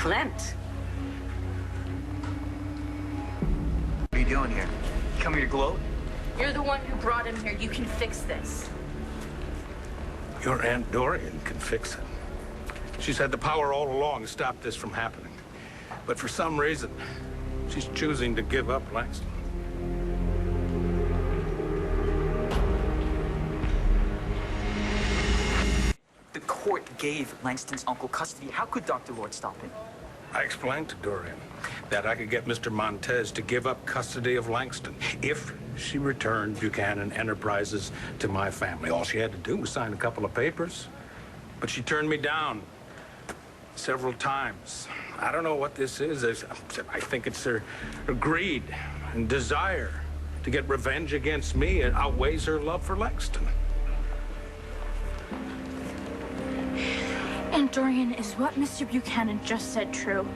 Clint. What are you doing here? You come here to gloat? You're the one who brought him here. You can fix this. Your Aunt Dorian can fix it. She's had the power all along to stop this from happening. But for some reason, she's choosing to give up Langston. The court gave Langston's uncle custody. How could Dr. Lord stop him? I explained to Dorian that I could get Mr. Montez to give up custody of Langston if she returned Buchanan Enterprises to my family. All she had to do was sign a couple of papers. But she turned me down several times. I don't know what this is. I think it's her greed and desire to get revenge against me. It outweighs her love for Langston. And Dorian, is what Mr. Buchanan just said true?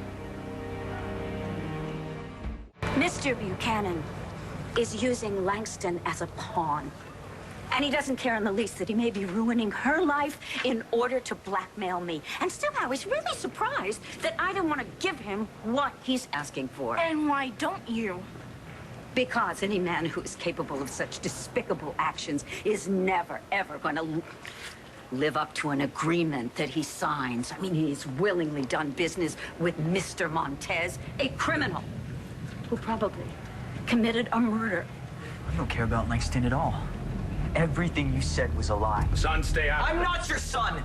Mr. Buchanan is using Langston as a pawn. And he doesn't care in the least that he may be ruining her life in order to blackmail me. And somehow he's really surprised that I don't want to give him what he's asking for. And why don't you? Because any man who is capable of such despicable actions is never, ever going to live up to an agreement that he signs. I mean, he's willingly done business with Mr. Montez, a criminal who probably committed a murder. I don't care about Langston at all. Everything you said was a lie. Son, stay out. I'm not your son!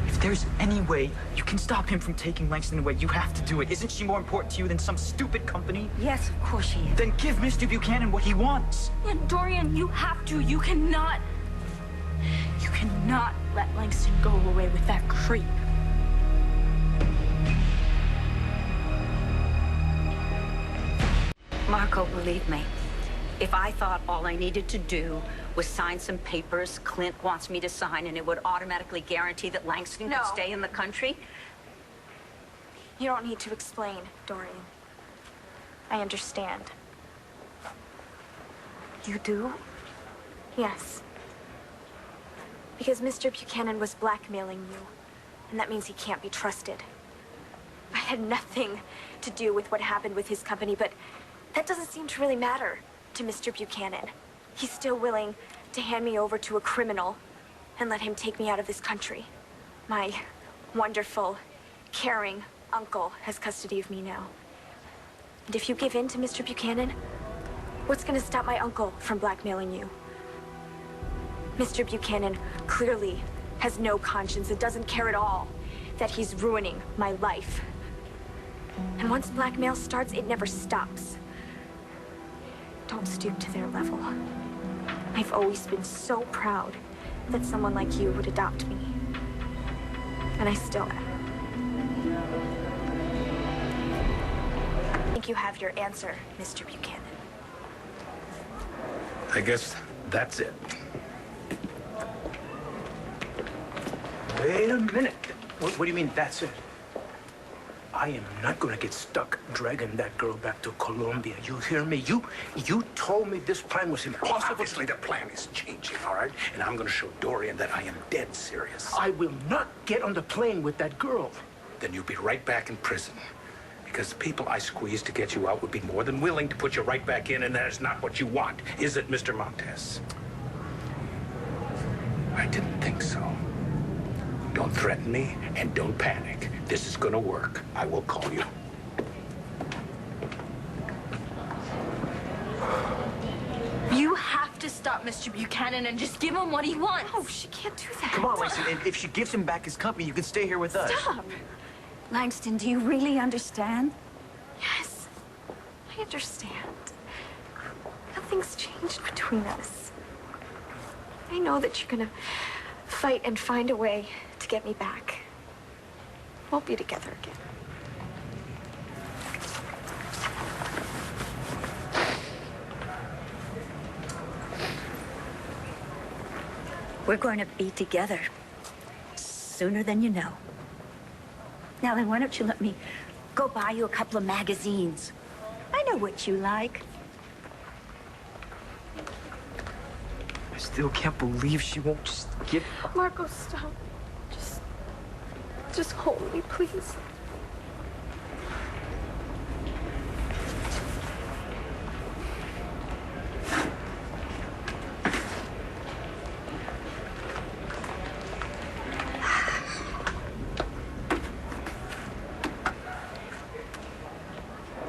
If there's any way you can stop him from taking Langston away, you have to do it. Isn't she more important to you than some stupid company? Yes, of course she is. Then give Mr. Buchanan what he wants. And Dorian, you have to. You cannot let Langston go away with that creep. Marco, believe me, if I thought all I needed to do was sign some papers Clint wants me to sign and it would automatically guarantee that Langston could stay in the country. You don't need to explain, Dorian. I understand. You do? Yes. Because Mr. Buchanan was blackmailing you, and that means he can't be trusted. I had nothing to do with what happened with his company, but that doesn't seem to really matter to Mr. Buchanan. He's still willing to hand me over to a criminal and let him take me out of this country. My wonderful, caring uncle has custody of me now. And if you give in to Mr. Buchanan, what's going to stop my uncle from blackmailing you? Mr. Buchanan clearly has no conscience and doesn't care at all that he's ruining my life. And once blackmail starts, it never stops. Don't stoop to their level. I've always been so proud that someone like you would adopt me. And I still am. I think you have your answer, Mr. Buchanan. I guess that's it. Wait a minute. What do you mean, that's it? I am not gonna get stuck dragging that girl back to Colombia. You hear me? You told me this plan was impossible. Well, obviously, the plan is changing, all right? And I'm gonna show Dorian that I am dead serious. I will not get on the plane with that girl. Then you'll be right back in prison. Because the people I squeezed to get you out would be more than willing to put you right back in, and that is not what you want, is it, Mr. Montez? I didn't think so. Don't threaten me, and don't panic. This is gonna work. I will call you. You have to stop Mr. Buchanan and just give him what he wants. No, she can't do that. Come on, Langston. If she gives him back his company, you can stay here with us. Stop. Langston, do you really understand? Yes, I understand. Nothing's changed between us. I know that you're gonna fight and find a way to get me back. We'll be together again. We're going to be together sooner than you know. Now then, why don't you let me go buy you a couple of magazines? I know what you like. I still can't believe she won't just give... Marco, stop. Just hold me, please.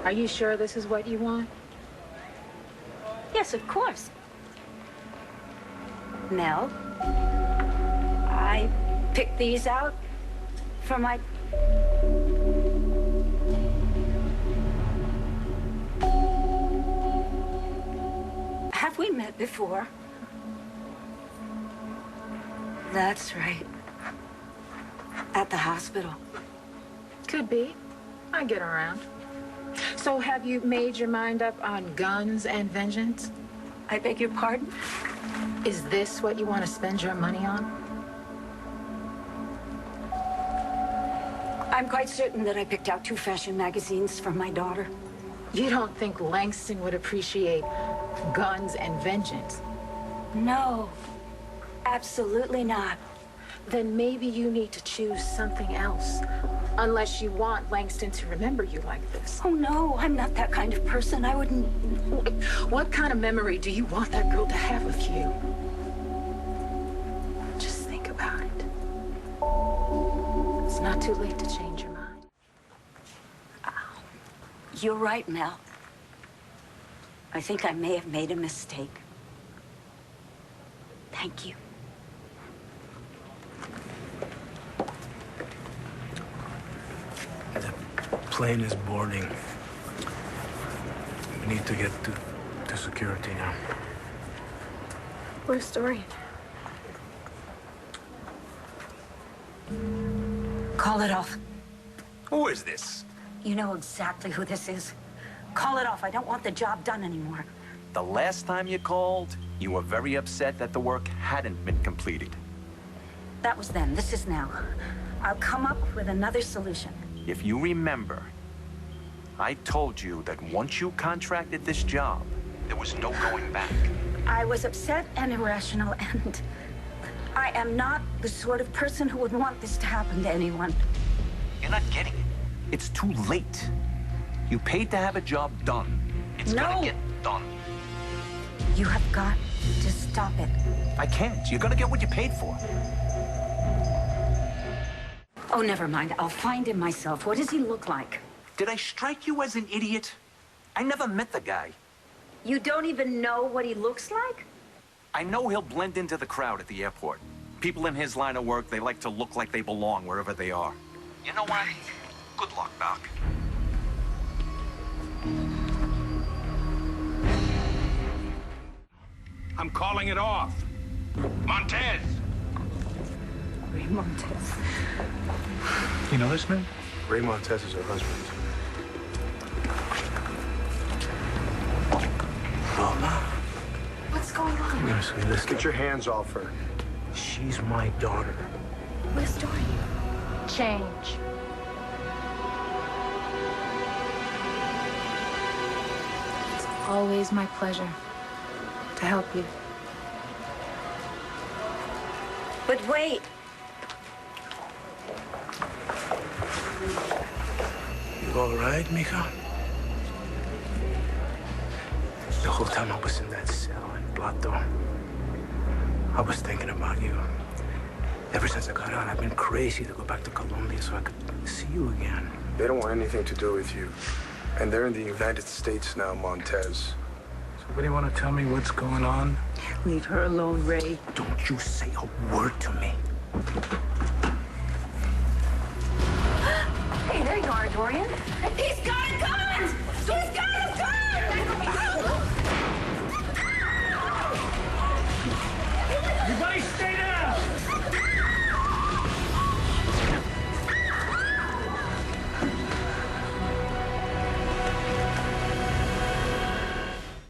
Are you sure this is what you want? Yes, of course. Mel, I picked these out for my... Have we met before? That's right. At the hospital. Could be. I get around. So have you made your mind up on guns and vengeance? I beg your pardon? Is this what you want to spend your money on? I'm quite certain that I picked out 2 fashion magazines for my daughter. You don't think Langston would appreciate guns and vengeance? No, absolutely not. Then maybe you need to choose something else. Unless you want Langston to remember you like this. Oh, no, I'm not that kind of person. I wouldn't... What kind of memory do you want that girl to have of you? Just think about it. It's not too late to change your mind. You're right, Mel. I think I may have made a mistake. Thank you. The plane is boarding. We need to get to security now. Where's Dorian? Call it off. Who is this? You know exactly who this is. Call it off. I don't want the job done anymore. The last time you called, you were very upset that the work hadn't been completed. That was then. This is now. I'll come up with another solution. If you remember, I told you that once you contracted this job, there was no going back. I was upset and irrational, and I am not the sort of person who would want this to happen to anyone. You're not getting it. It's too late. You paid to have a job done. It's No. gonna get done. You have got to stop it. I can't. You're gonna get what you paid for. Oh, never mind. I'll find him myself. What does he look like? Did I strike you as an idiot? I never met the guy. You don't even know what he looks like? I know he'll blend into the crowd at the airport. People in his line of work, they like to look like they belong wherever they are. You know what? Good luck, Doc. I'm calling it off. Montez! Ray Montez. You know this man? Ray Montez is her husband. Mama. What's going on? Come here, sweetie. Let's get your hands off her. She's my daughter. Where's Dorian? Change. It's always my pleasure to help you. But wait. You all right, Mika? The whole time I was in that cell in Plato, I was thinking about you. Ever since I got out, I've been crazy to go back to Colombia so I could see you again. They don't want anything to do with you. And they're in the United States now, Montez. Somebody want to tell me what's going on? Leave her alone, Ray. Don't you say a word to me. Hey, there you are, Dorian. He's got